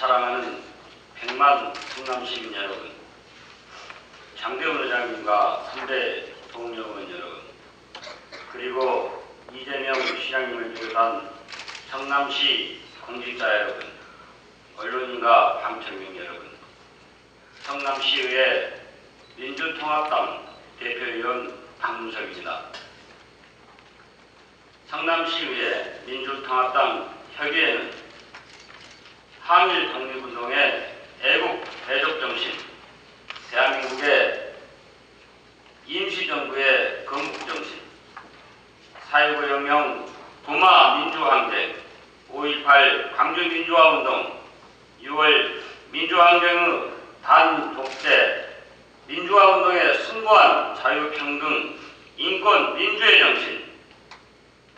사랑하는 100만 충남 시민 여러분, 장대훈 의장님과 선배 동료원 여러분, 그리고 이재명 시장님을 비롯한 성남시 공직자 여러분, 언론인과 방청객 여러분, 성남시의회 민주통합당 대표위원 박문석입니다. 성남시의회 민주통합당 협의회는 항일 독립운동의 애국 대적정신, 대한민국의 임시정부의 건국정신, 4.19 혁명, 부마 민주항쟁, 5.18 광주민주화운동, 6월 민주항쟁의 단독재, 민주화운동에 숭고한 자유평등, 인권, 민주의 정신,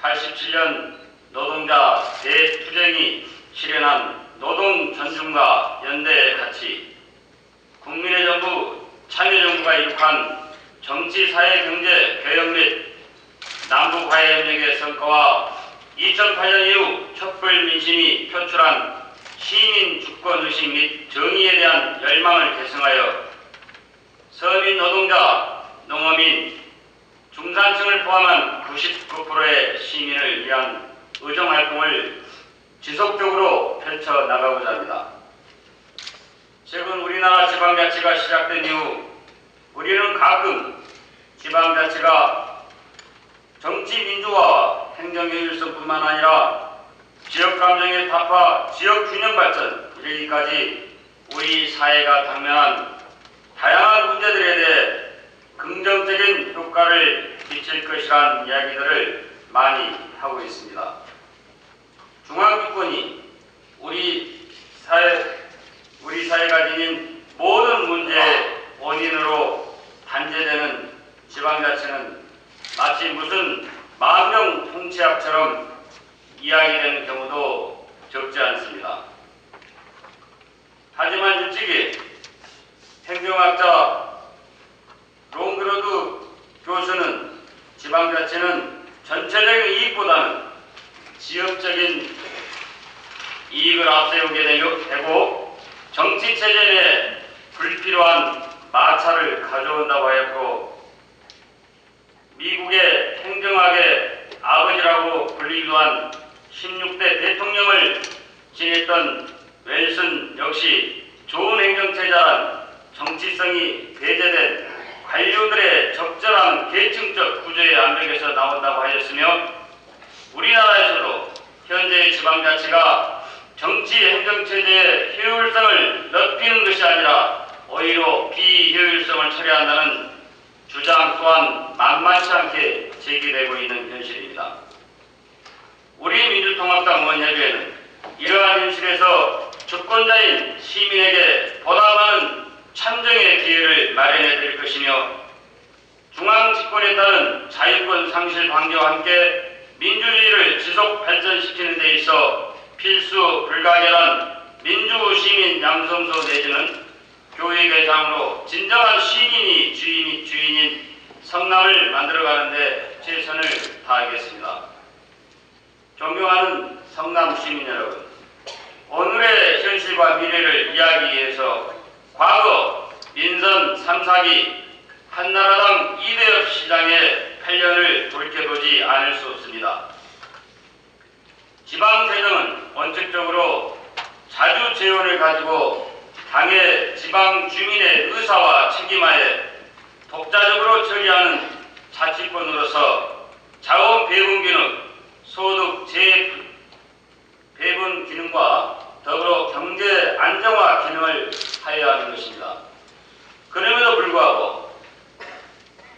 87년 노동자 대투쟁이 실현한 노동전중과 연대의 가치, 국민의 정부, 참여정부가 이룩한 정치, 사회, 경제, 개혁 및 남북화해협력의 성과와 2008년 이후 촛불 민심이 표출한 시민 주권의식 및 정의에 대한 열망을 계승하여 서민 노동자, 농어민, 중산층을 포함한 99%의 시민을 위한 의정활동을 지속적으로 펼쳐나가고자 합니다. 최근 우리나라 지방자치가 시작된 이후 우리는 가끔 지방자치가 정치 민주화와 행정효율성뿐만 아니라 지역감정의 타파, 지역균형 발전 이르기까지 우리 사회가 당면한 다양한 문제들에 대해 긍정적인 효과를 미칠 것이라는 이야기들을 많이 하고 있습니다. 중앙주권이 우리 사회가 지닌 모든 문제의 원인으로 단죄되는 지방자치는 마치 무슨 망명 통치학처럼 이야기되는 경우도 적지 않습니다. 하지만 일찍이 행정학자 롱그로드 교수는 지방자치는 전체적인 이익보다는 지역적인 이익을 앞세우게 되고 정치체제 내에 불필요한 마찰을 가져온다고 하였고, 미국의 행정학의 아버지라고 불리기도 한 16대 대통령을 지냈던 웰슨 역시 좋은 행정체제란 정치성이 배제된 관료들의 적절한 계층적 구조의 암벽에서 나온다고 하였으며, 우리나라에서도 현재의 지방자치가 정치 행정체제의 효율성을 높이는 것이 아니라 오히려 비효율성을 처리한다는 주장 또한 만만치 않게 제기되고 있는 현실입니다. 우리 민주통합당 의원협의회는 이러한 현실에서 주권자인 시민에게 보다 많은 참정의 기회를 마련해 드릴 것이며, 중앙집권에 따른 자유권 상실 방지와 함께 민주주의를 지속 발전시키는 데 있어 필수 불가결한 민주시민 양성소 내지는 교육의장으로 진정한 시민이 주인인 성남을 만들어가는 데 최선을 다하겠습니다. 존경하는 성남 시민 여러분, 오늘의 현실과 미래를 이야기하기 위해서 과거 민선 3, 4기 한나라당 이대엽 시장의 8년을 돌이켜보지 않을 수 없습니다. 지방재정은 원칙적으로 자주재원을 가지고 당의 지방 주민의 의사와 책임하에 독자적으로 처리하는 자치권으로서 자원 배분 기능, 소득 재배분 기능과 더불어 경제 안정화 기능을 하여야 하는 것입니다. 그럼에도 불구하고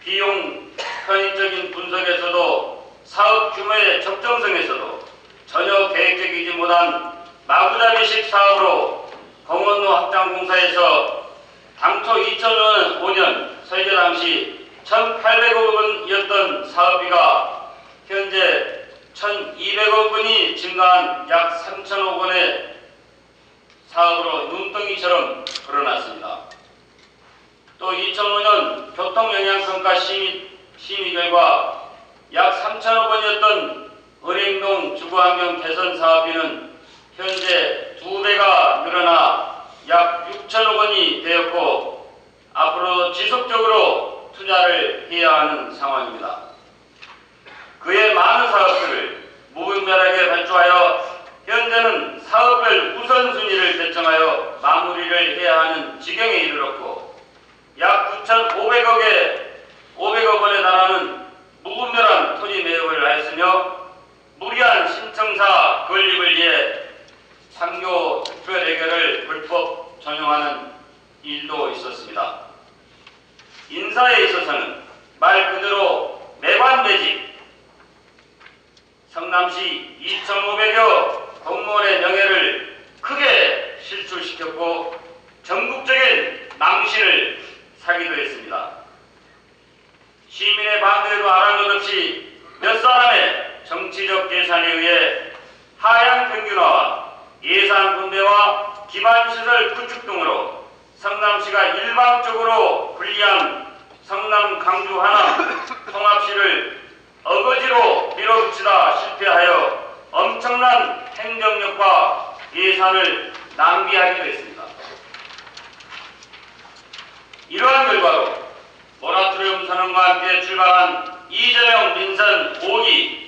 비용 편의적인 분석에서도 사업 규모의 적정성에서도 전혀 계획적이지 못한 마구잡이식 사업으로 공원로 확장공사에서 당초 2005년 설계 당시 1,800억 원이었던 사업비가 현재 1,200억 원이 증가한 약 3,000억 원의 사업으로 눈덩이처럼 불어났습니다. 또 2005년 교통영향평가 심의 결과 약 3,000억 원이었던 은행동 주거환경 개선 사업비는 현재 2배가 늘어나 우선순위를 결정하여 마무리를 해야 하는 지경에 이르렀고 약 9,500억 원에 달하는 무분별한 토지 매입을 하였으며 무리한 신청사 건립을 위해 상교 특별회계를 불법 전용하는 일도 있었습니다. 인사에 있어서는 말 그대로 매관매직, 성남시 2,500여 공무원의 명예를 크게 실추시켰고 전국적인 망신을 사기도 했습니다. 시민의 반대에도 아랑곳 없이 몇 사람의 정치적 계산에 의해 하향 평균화와 예산 분배와 기반시설 구축 등으로 성남시가 일방적으로 불리한 성남, 강주, 하남 통합시를 어거지로 밀어붙이다 실패하여 엄청난 행정력과 예산을 낭비하기도 했습니다. 이러한 결과로 모라토리움 선언과 함께 출발한 이재명 민선 5기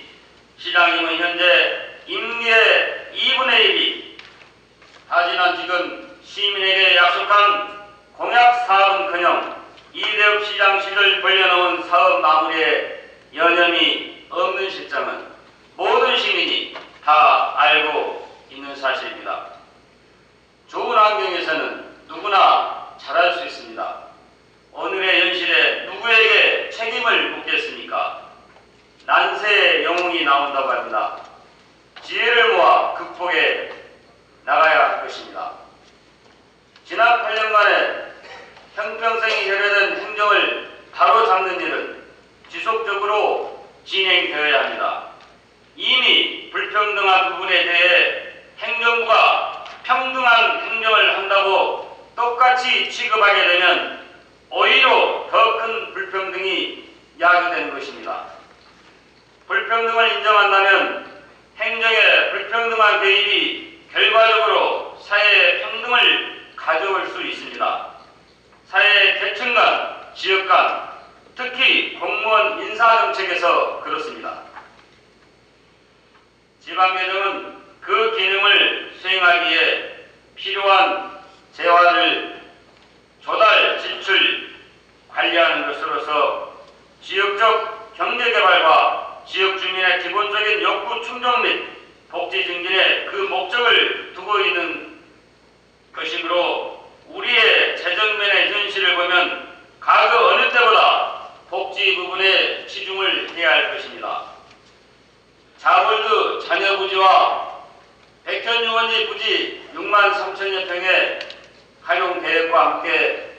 시장님은 현재 임기의 2분의 1이 하지만 지금 시민에게 약속한 공약 사업은커녕 이대엽 시장 시절 벌려놓은 사업 마무리에 여념이 없는 실정은 모든 시민이 다 알고 있는 사실입니다. 좋은 환경에서는 누구나 잘할 수 있습니다. 오늘의 현실에 누구에게 책임을 묻겠습니까? 난세의 영웅이 나온다고 합니다. 지혜를 모아 극복해 나가야 할 것입니다. 지난 8년간의 형평성이 결여된 행정을 바로잡는 일은 지속적으로 진행되어야 합니다. 이미 불평등한 부분에 대해 행정부가 평등한 행정을 한다고 똑같이 취급하게 되면 오히려 더 큰 불평등이 야기되는 것입니다. 불평등을 인정한다면 행정의 불평등한 개입이 결과적으로 사회의 평등을 가져올 수 있습니다. 사회 계층 간, 지역 간, 특히 공무원 인사정책에서 그렇습니다. 지방개정은 그 기능을 수행하기에 필요한 재화를 조달, 지출, 관리하는 것으로서 지역적 경제개발과 지역 주민의 기본적인 욕구 충족 및 복지 증진에 그 목적을 두고 있는 것이므로 우리의 재정면의 현실을 보면 과거 어느 때보다 복지 부분에 치중을 해야 할 것입니다. 자골드 자녀 부지와 백현 유원지 부지 6만 3천여 평의 활용 계획과 함께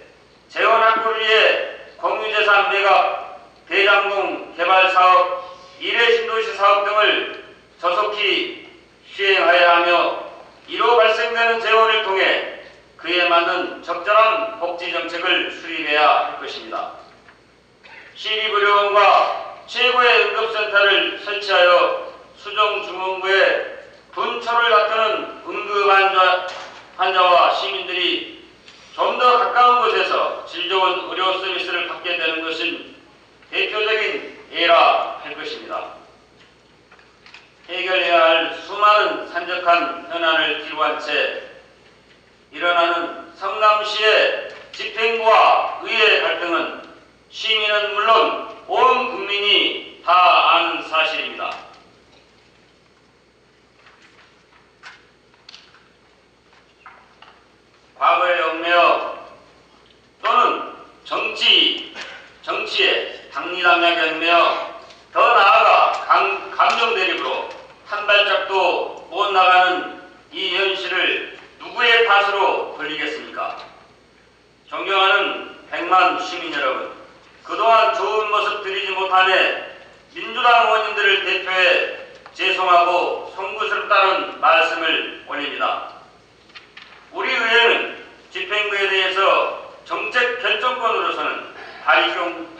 재원확보를 위해 공유재산 매각, 대장동 개발 사업, 미래 신도시 사업 등을 조속히 시행하여야 하며 이로 발생되는 재원을 통해 그에 맞는 적절한 복지 정책을 수립해야 할 것입니다. 시립의료원과 최고의 응급센터를 설치하여 수정중원부에 분초를 다투는 응급 환자와 시민들이 좀 더 가까운 곳에서 질 좋은 의료 서비스를 받게 되는 것은 대표적인 예라 할 것입니다. 해결해야 할 수많은 산적한 현안을 기로한 채 일어나는 성남시의 집행부와 의회 갈등은 시민은 물론 온 국민이 다 아는 사실입니다. 과거에 얽매여 또는 정치에 당리당략에 얽매여 더 나아가 감정 대립으로 한 발짝도 못 나가는 이 현실을 누구의 탓으로 돌리겠습니까? 존경하는 100만 시민 여러분, 그동안 좋은 모습 드리지 못하네 민주당 의원님들을 대표해 죄송하고 송구스럽다는 말씀을 올립니다. 우리 의회는 집행부에 대해서 정책 결정권으로서는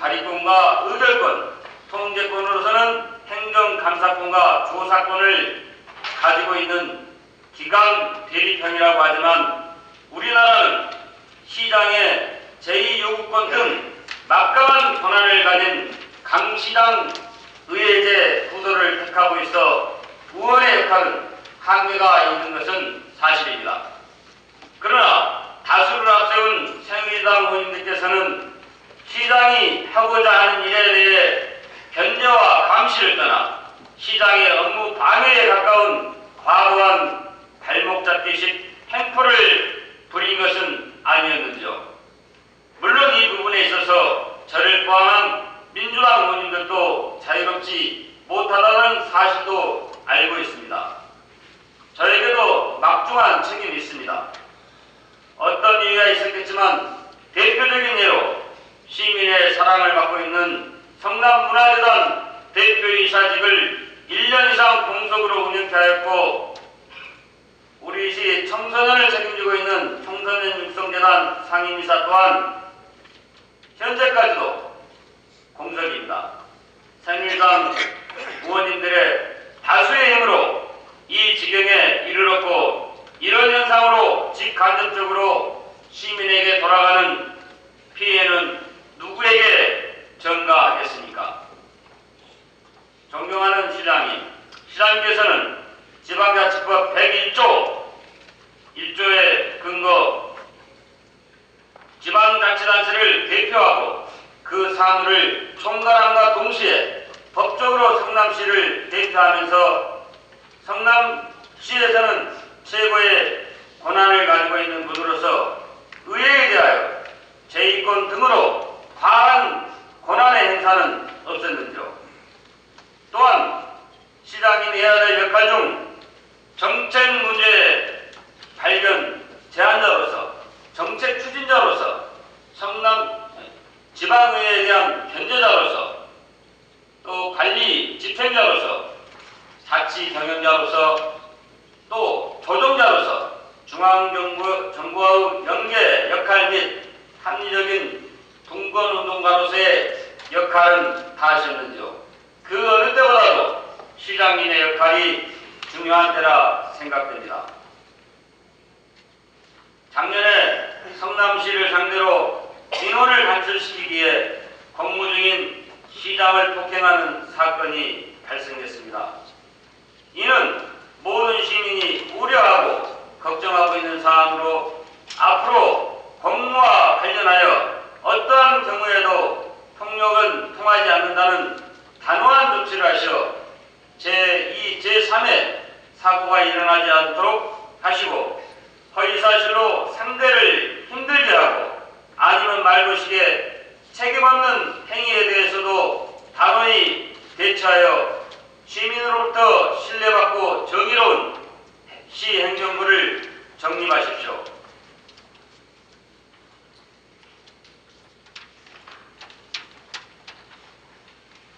발의권과 의결권, 통제권으로서는 행정감사권과 조사권을 가지고 있는 기강 대리편이라고 하지만 우리나라는 시장의 제2요구권 등 막강한 권한을 가진 강시장 의회제 구도를 택하고 있어 의원의 역할은 한계가 있는 것은 사실입니다. 그러나 다수를 앞세운 새누리당 의원님들께서는 시장이 하고자 하는 일에 대해 견제와 감시를 떠나 시장의 업무 방해에 가까운 과도한 발목 잡기식 행포를 부린 것은 아니었는지요. 물론 이 부분에 있어서 저를 포함한 민주당 의원님들도 자유롭지 못하다는 사실도 알고 있습니다. 저에게도 막중한 책임이 있습니다. 어떤 이유가 있었겠지만 대표적인 예로 시민의 사랑을 받고 있는 성남문화재단 대표이사직을 1년 이상 공석으로 운영케 하였고, 우리 시 청소년을 책임지고 있는 청소년 육성재단 상임이사 또한 현재까지도 공석입니다. 새누리당 의원님들의 다수의 힘으로 이 지경에 이르렀고, 이런 현상으로 직간접적으로 시민에게 돌아가는 피해는 누구에게 전가하겠습니까? 존경하는 시장님께서는 지방자치법 101조의 근거 지방자치단체를 대표하고 그 사무를 총괄함과 동시에 법적으로 성남시를 대표하면서 성남시에서는 최고의 권한을 가지고 있는 분으로서 의회에 대하여 제2권 등으로 과한 권한의 행사는 없었는지요. 또한 시장님이 해야 될 역할 중 정책 문제 발견 제안자로서, 정책 추진자로서, 성남 지방의회에 대한 견제자로서, 또 관리 집행자로서, 자치 경영자로서, 또 조정자로서 중앙정부와의 연계 역할 및 합리적인 분권운동가로서의 역할은 다하셨는지요. 그 어느 때보다도 시장님의 역할이 중요한 때라 생각됩니다. 작년에 성남시를 상대로 민원을 간출시키기에 공무 중인 시장을 폭행하는 사건이 발생했습니다. 이는 모든 시민이 우려하고 걱정하고 있는 사안으로 앞으로 공무와 관련하여 어떠한 경우에도 폭력은 통하지 않는다는 단호한 조치를 하셔 제2, 제3의 사고가 일어나지 않도록 하시고, 허위사실로 상대를 힘들게 하고 아니면 말고식의 책임없는 행위에 대해서도 단호히 대처하여 시민으로부터 신뢰받고 정의로운 시 행정부를 정립하십시오.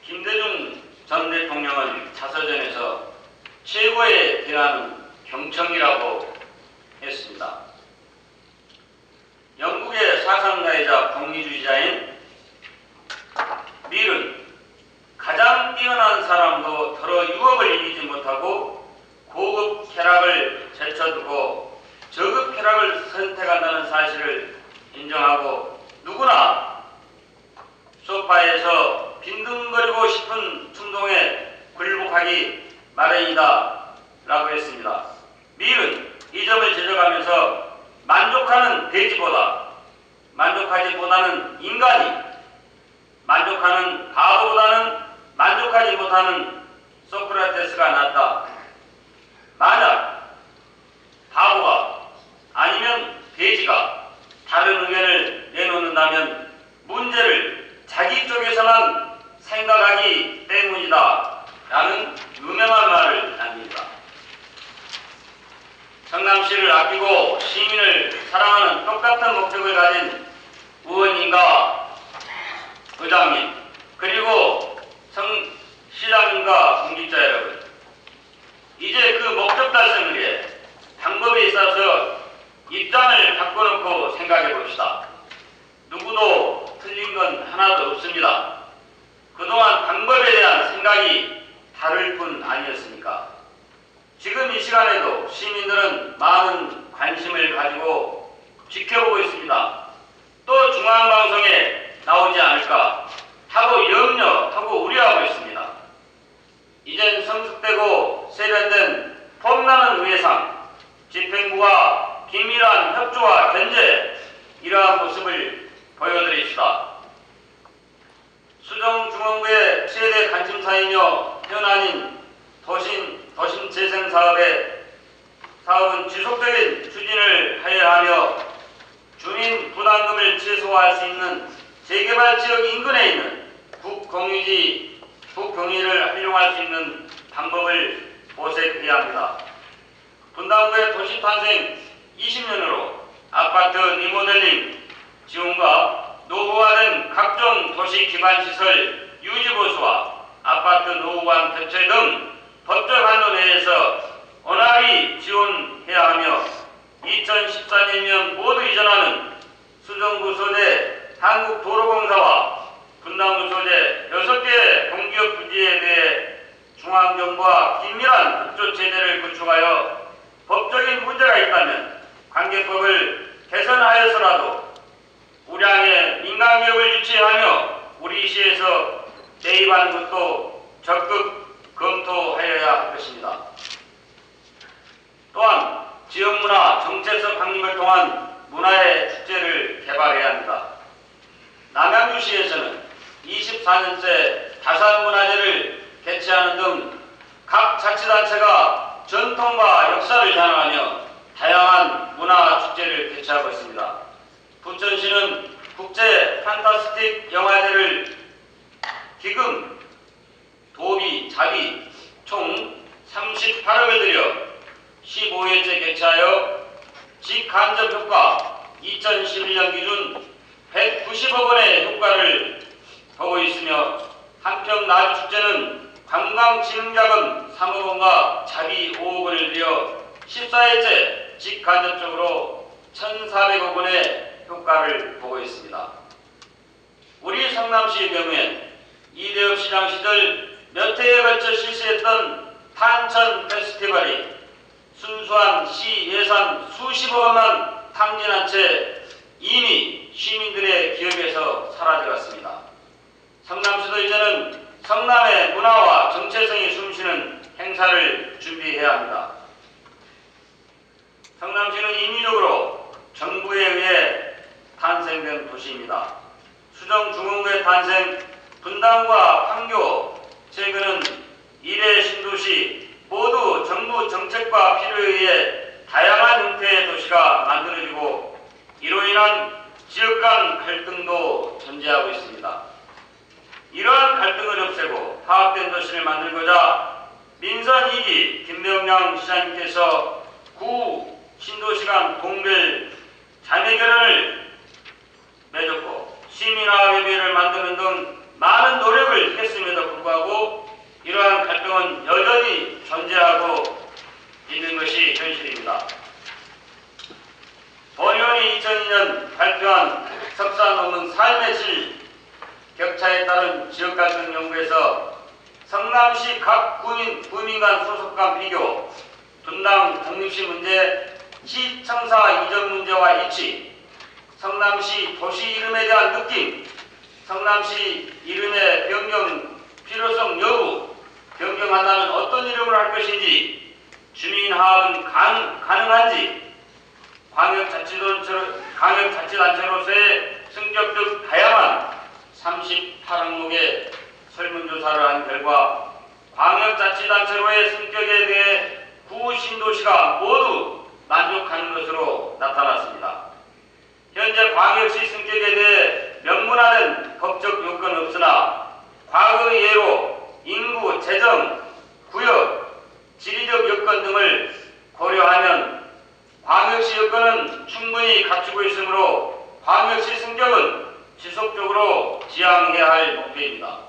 김대중 전 대통령은 자서전에서 최고의 대안은 경청이라고 했습니다. 영국의 사상가이자 공리주의자인 밀은 가장 뛰어난 사람도 더러 유혹을 이기지 못하고 고급 쾌락을 제쳐두고 저급 쾌락을 선택한다는 사실을 인정하고 누구나 소파에서 빈둥거리고 싶은 충동에 굴복하기 마련이다 라고 했습니다. 밀은 이 점을 지적하면서 만족하지 못하는 인간이 만족하는 바보보다는 만족하지 못하는 소크라테스가 낫다. 만약 바보가 아니면 돼지가 다른 의견을 내놓는다면 문제를 자기 쪽에서만 생각하기 때문이다 라는 유명한 말을 남깁니다. 성남시를 아끼고 시민을 사랑하는 똑같은 목적을 가진 의원님과 의장님, 그리고 시장님과 공직자 여러분, 이제 그 목적 달성을 위해 방법에 있어서 입장을 바꿔놓고 생각해 봅시다. 누구도 틀린 건 하나도 없습니다. 그동안 방법에 대한 생각이 다를 뿐 아니었습니까? 지금 이 시간에도 시민들은 많은 관심을 가지고 지켜보고 있습니다. 또 중앙방송에 나오지 않을까 하고 염려하고 우려하고 있습니다. 이젠 성숙되고 세련된 폼나는 의회상, 집행부 긴밀한 협조와 견제, 이러한 모습을 보여드립시다. 수정중앙부의 최대 관심사이며 현안인 도심재생 사업은 지속적인 추진을 하여야 하며 주민 부담금을 최소화할 수 있는 재개발 지역 인근에 있는 국공유를 활용할 수 있는 방법을 모색해야 합니다. 분당구의 도시 탄생 20년으로 아파트 리모델링 지원과 노후화된 각종 도시 기반 시설 유지 보수와 아파트 노후관 교체 등 법적 한도 내에서 원활히 지원해야 하며 2014년이면 모두 이전하는 수정구 소재 한국도로공사와 분당구 소재 6개 공기업 부지에 대해 중앙정부와 긴밀한 협조 체제를 구축하여 법적인 문제가 있다면 관계법을 개선하여서라도 우량의 민간기업을 유치하며 우리 시에서 대입하는 것도 적극 검토하여야 할 것입니다. 또한 지역문화 정체성 확립을 통한 문화의 축제를 개발해야 합니다. 남양주시에서는 24년째 다산문화제를 개최하는 등 각 자치단체가 전통과 역사를 자랑하며 다양한 문화 축제를 개최하고 있습니다. 부천시는 국제 판타스틱 영화제를 기금, 도비, 자비 총 38억을 들여 15회째 개최하여 직간접 효과 2011년 기준 190억 원의 효과를 보고 있으며 한편 나주축제는 관광진흥자금 3억 원과 자비 5억 원을 들여 14회째 직간접적으로 1,400억 원의 효과를 보고 있습니다. 우리 성남시의 경우엔 이대엽 시장 시절 몇 해에 걸쳐 실시했던 탄천 페스티벌이 순수한 시 예산 수십억 원만 탕진한 채 이미 시민들의 기억에서 사라져갔습니다. 성남시도 이제는 성남의 문화와 정체성이 숨쉬는 행사를 준비해야 합니다. 성남시는 인위적으로 정부에 의해 탄생된 도시입니다. 수정중흥구의 탄생, 분당과 판교, 최근은 일회 신도시 모두 정부 정책과 필요에 의해 다양한 형태의 도시가 만들어지고 이로 인한 지역 간 갈등도 존재하고 있습니다. 이러한 갈등을 없애고 화합된 도시를 만들고자 민선 2기 김병량 시장님께서 구 신도시 간 동별 자매결연을 맺었고 시민화협의회를 만드는 등 많은 노력을 했음에도 불구하고 이러한 갈등은 여전히 존재하고 있는 것이 현실입니다. 본의원이 2002년 발표한 석사 논문 삶의 질 격차에 따른 지역갈등 연구에서 성남시 각 구민 간 소속 간 비교, 분당 독립시 문제, 시청사 이전 문제와 일치, 성남시 도시 이름에 대한 느낌, 성남시 이름의 변경 필요성 여부, 변경한다면 어떤 이름을 할 것인지, 주민화합은 가능한지, 광역자치단체로서의 성격 등 다양한 38항목의 설문조사를 한 결과 광역자치단체로의 성격에 대해 구 신도시가 모두 만족하는 것으로 나타났습니다. 현재 광역시 성격에 대해 명문화된 법적 요건은 없으나 과거의 예로 인구, 재정, 구역, 지리적 여건 등을 고려하면 광역시 여건은 충분히 갖추고 있으므로 광역시 성격은 지속적으로 지향해야 할 목표입니다.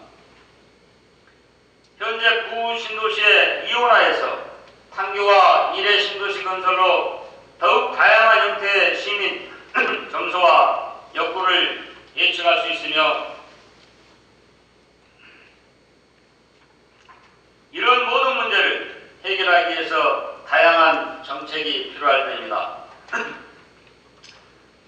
현재 구 신도시의 이원화에서 판교와 일회 신도시 건설로 더욱 다양한 형태의 시민 점수와 욕구를 예측할 수 있으며 이런 모든 문제를 해결하기 위해서 다양한 정책이 필요할 때입니다.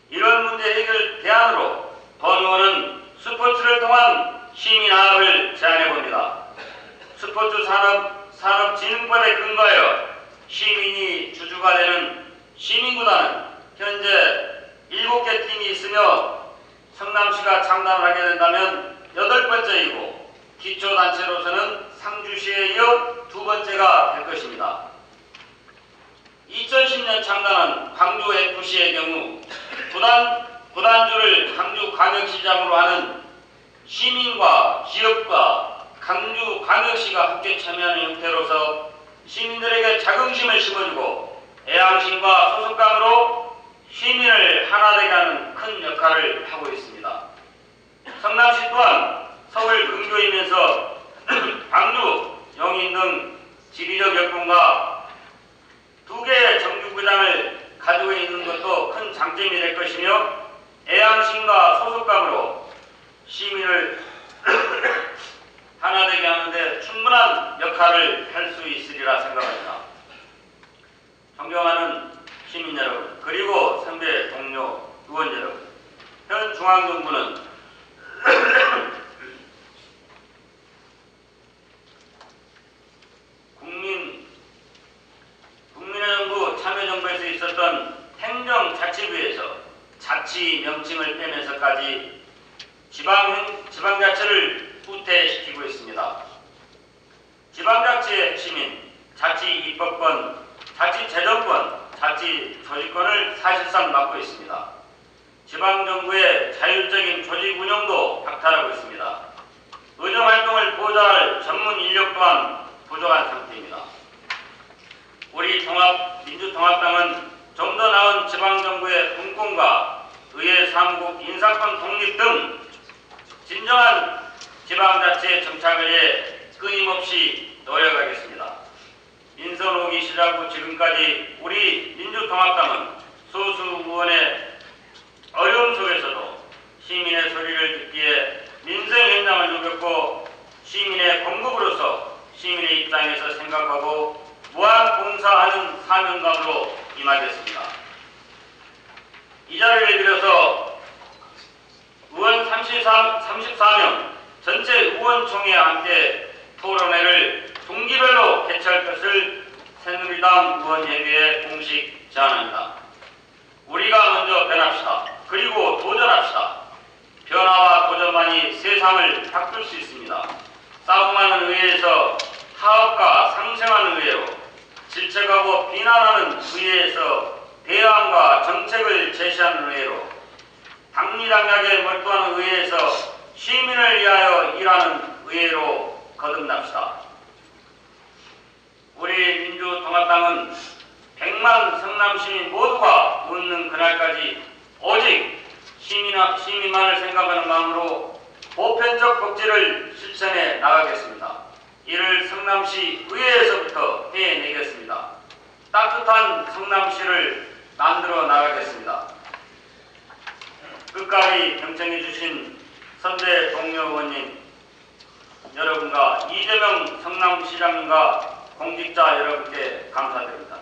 이런 문제 해결 대안으로 본의원은 스포츠를 통한 시민화합을 제안해봅니다. 스포츠 산업진흥법에 근거하여 시민이 주주가 되는 시민구단은 현재 7개 팀이 있으며 성남시가 창단을 하게 된다면 8번째이고 기초단체로서는 상주시에 이어 2번째가 될 것입니다. 2010년 창단한 광주FC의 경우 구단주를 광주광역시장으로 하는 시민과 기업과 광주광역시가 함께 참여하는 형태로서 시민들에게 자긍심을 심어주고 애양심과 소속감으로 시민을 하나되게 하는 큰 역할을 하고 있습니다. 성남시 또한 서울 근교이면서 광주, 영인 등 지리적 여건과 2개의 정규구장을 가지고 있는 것도 큰 장점이 될 것이며 애양심과 소속감으로 시민을 하나되게 하는데 충분한 역할을 할 수 있으리라 생각합니다. 존경하는 시민 여러분, 그리고 선배 동료 의원 여러분, 현 중앙정부는 국민의 정부 참여정부에서 있었던 행정자치부에서 자치 명칭을 빼면서까지 지방자치를 후퇴시키고 있습니다. 지방자치의 핵심인 자치 입법권, 자치 재정권, 자치 조직권을 사실상 맡고 있습니다. 지방정부의 자율적인 조직 운영도 박탈하고 있습니다. 의정활동을 보좌할 전문 인력 또한 부족한 상태입니다. 우리 민주통합당은 좀 더 나은 지방정부의 분권과 의회 사무국 인사권 독립 등 진정한 지방자치의 정착을 위해 끊임없이 노력하겠습니다. 민선 5기 시작 후 지금까지 우리 민주통합당은 소수 의원의 어려움 속에서도 시민의 소리를 듣기에 민생현장을 누볐고 시민의 공급으로서 시민의 입장에서 생각하고 무한 봉사하는 사명감으로 임하겠습니다. 이 자리를 빌어서 의원 34명 전체 의원총회와 함께 토론회를 동기별로 개최할 것을 새누리당 의원회의에 공식 제안합니다. 우리가 먼저 변합시다. 그리고 도전합시다. 변화와 도전만이 세상을 바꿀 수 있습니다. 싸움하는 의회에서 타협과 상생하는 의회로, 질책하고 비난하는 의회에서 대안과 정책을 제시하는 의회로, 당리당략에 몰두하는 의회에서 시민을 위하여 일하는 의회로 거듭납시다. 우리 민주통합당은 100만 성남시민 모두가 웃는 그날까지 오직 시민만을 생각하는 마음으로 보편적 복지를 실천해 나가겠습니다. 이를 성남시 의회에서부터 해내겠습니다. 따뜻한 성남시를 만들어 나가겠습니다. 끝까지 경청해 주신 선배 동료 의원님 여러분과 이재명 성남시장님과 공직자 여러분께 감사드립니다.